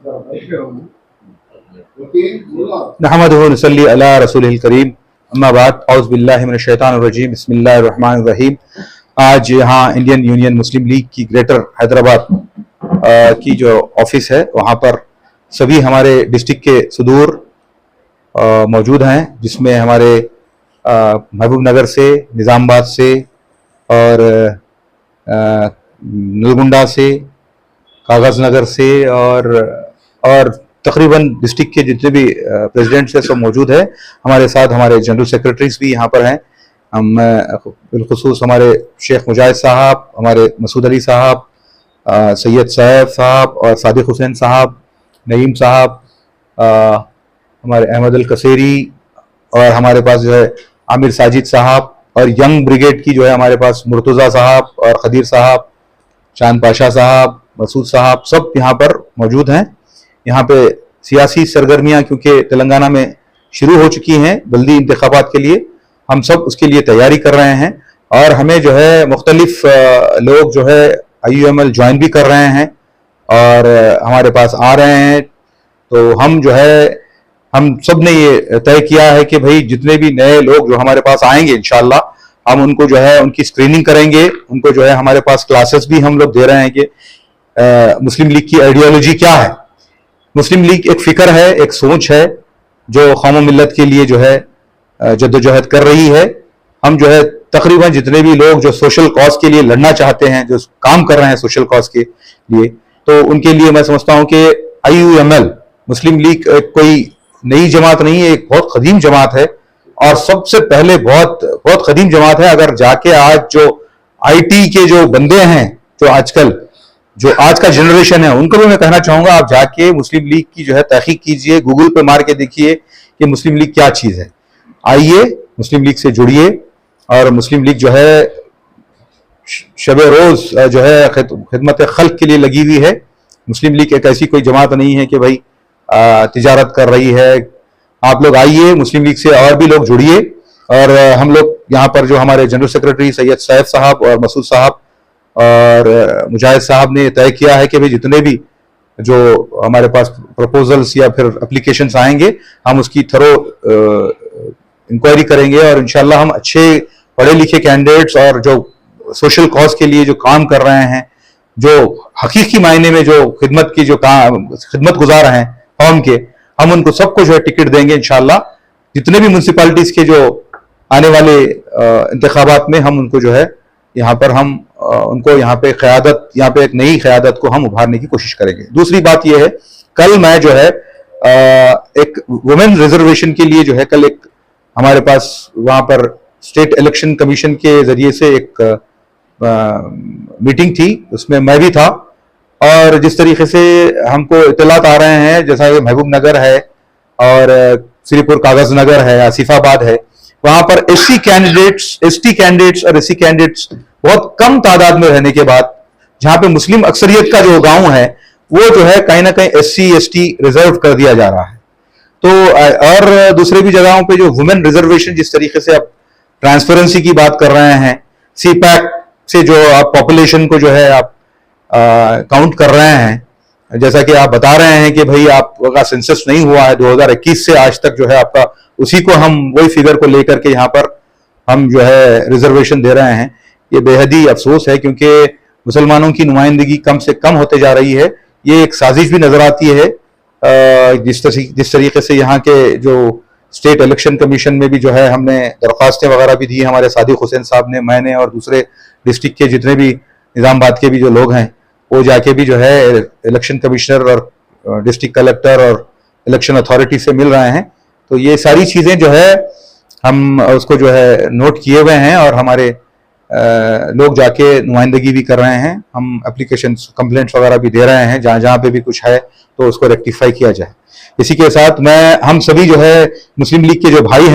नहमदुहु व नसल्ली अला रसूलिल करीम, अम्मा बाद, औज़ु बिल्लाहि मिनश शैतानिर रजीम, बिस्मिल्लाहिर रहमानिर रहीम। आज यहाँ इंडियन यूनियन मुस्लिम लीग की ग्रेटर हैदराबाद की जो ऑफिस है वहाँ पर सभी हमारे डिस्ट्रिक्ट के सुदूर मौजूद हैं, जिसमें हमारे महबूब नगर से, निज़ामाबाद से और नलगुंडा से, कागज़ नगर से और तकरीबन डिस्ट्रिक्ट के जितने भी प्रेसिडेंट्स हैं सब मौजूद है। हमारे साथ हमारे जनरल सेक्रेटरीज भी यहाँ पर हैं। हम बिलखुसूस हमारे शेख मुजाहिद साहब, हमारे मसूद अली साहब, सैयद सैफ साहब और सादिक हुसैन साहब, नईम साहब, हमारे अहमद अल कसेरी और हमारे पास जो है आमिर साजिद साहब, और यंग ब्रिगेड की जो है हमारे पास मुर्तज़ा साहब और खदीर साहब, चांद पाशा साहब, मसूद साहब, सब यहाँ पर मौजूद हैं। यहाँ पे सियासी सरगर्मियाँ क्योंकि तेलंगाना में शुरू हो चुकी हैं बल्दी इंतखाबात के लिए, हम सब उसके लिए तैयारी कर रहे हैं और हमें जो है मुख्तलिफ लोग जो है IUML ज्वाइन भी कर रहे हैं और हमारे पास आ रहे हैं। तो हम जो है हम सब ने ये तय किया है कि भाई जितने भी नए लोग जो हमारे पास आएंगे इंशाल्लाह हम उनको जो है उनकी स्क्रीनिंग करेंगे। उनको जो है हमारे पास क्लासेस भी हम लोग दे रहे हैं कि मुस्लिम लीग की आइडियोलॉजी क्या है। मुस्लिम लीग एक फिक्र है, एक सोच है जो कौम मिल्लत के लिए जो है जद्दोजहद कर रही है। हम जो है तकरीबन जितने भी लोग जो सोशल कॉज के लिए लड़ना चाहते हैं, जो काम कर रहे हैं सोशल कॉज के लिए, तो उनके लिए मैं समझता हूं कि IUML मुस्लिम लीग कोई नई जमात नहीं है, एक बहुत कदीम जमात है और सबसे पहले बहुत कदीम जमात है। अगर जाके आज जो IT के जो बंदे हैं, जो आजकल जो आज का जनरेशन है, उनको भी मैं कहना चाहूंगा आप जाके मुस्लिम लीग की जो है तहकीक कीजिए, गूगल पे मार के देखिए कि मुस्लिम लीग क्या चीज है। आइए मुस्लिम लीग से जुड़िए और मुस्लिम लीग जो है शबे रोज जो है खिदमत खल्क के लिए लगी हुई है। मुस्लिम लीग एक ऐसी कोई जमात नहीं है कि भाई तिजारत कर रही है। आप लोग आइए, मुस्लिम लीग से और भी लोग जुड़िए और हम लोग यहाँ पर जो हमारे जनरल सेक्रेटरी सैयद सैफ साहब और मसूद साहब और मुजाहिद साहब ने तय किया है कि भाई जितने भी जो हमारे पास प्रपोजल्स या फिर एप्लीकेशंस आएंगे हम उसकी थरो इंक्वायरी करेंगे और इंशाल्लाह हम अच्छे पढ़े लिखे कैंडिडेट्स और जो सोशल कॉज के लिए जो काम कर रहे हैं, जो हकीकी मायने में जो खिदमत की जो खिदमत गुजार हैं कौम के, हम उनको सबको जो है टिकट देंगे इंशाल्लाह। जितने भी म्यूनसिपैलिटीज के जो आने वाले इंतखाबात में हम उनको जो है यहाँ पर हम उनको यहाँ पे क़यादत, यहाँ पे एक नई क़यादत को हम उभारने की कोशिश करेंगे। दूसरी बात यह है, कल मैं जो है एक वुमेन रिजर्वेशन के लिए जो है कल एक हमारे पास वहां पर स्टेट इलेक्शन कमीशन के जरिए से एक मीटिंग थी, उसमें मैं भी था और जिस तरीके से हमको इत्तलात आ रहे हैं, जैसा कि महबूब नगर है और श्रीपुर कागज नगर है, आसिफाबाद है, वहां पर ST कैंडिडेट्स और SC कैंडिडेट्स बहुत कम तादाद में रहने के बाद, जहां पे मुस्लिम अक्सरियत का जो गांव है वो जो है कहीं ना कहीं SC ST रिजर्व कर दिया जा रहा है। तो और दूसरे भी जगहों पे जो वुमेन रिजर्वेशन जिस तरीके से आप ट्रांसपेरेंसी की बात कर रहे हैं, CPAC से जो आप पॉपुलेशन को जो है आप काउंट कर रहे हैं, जैसा कि आप बता रहे हैं कि भाई आपका सेंसस नहीं हुआ है 2021 से आज तक, जो है आपका उसी को हम वही फिगर को लेकर के यहाँ पर हम जो है रिजर्वेशन दे रहे हैं। ये बेहद ही अफसोस है क्योंकि मुसलमानों की नुमाइंदगी कम से कम होते जा रही है। ये एक साजिश भी नजर आती है जिस तरीके से यहाँ के जो स्टेट इलेक्शन कमीशन में भी जो है हमने दरख्वास्तें वगैरह भी दी, हमारे सादिक हुसैन साहब ने, मैंने और दूसरे डिस्ट्रिक्ट के जितने भी निज़ामाबाद के भी जो लोग हैं वो जाके भी जो है इलेक्शन कमिश्नर और डिस्ट्रिक्ट कलेक्टर और इलेक्शन अथॉरिटी से मिल रहे हैं। तो ये सारी चीज़ें जो है हम उसको जो है नोट किए हुए हैं और हमारे लोग जाके नुमाइंदगी भी कर रहे हैं। हम एप्लीकेशन कंप्लेंट्स वगैरह भी दे रहे हैं, जहाँ जहाँ पे भी कुछ है तो उसको रेक्टिफाई किया जाए। इसी के साथ हम सभी जो है मुस्लिम लीग के जो भाई हैं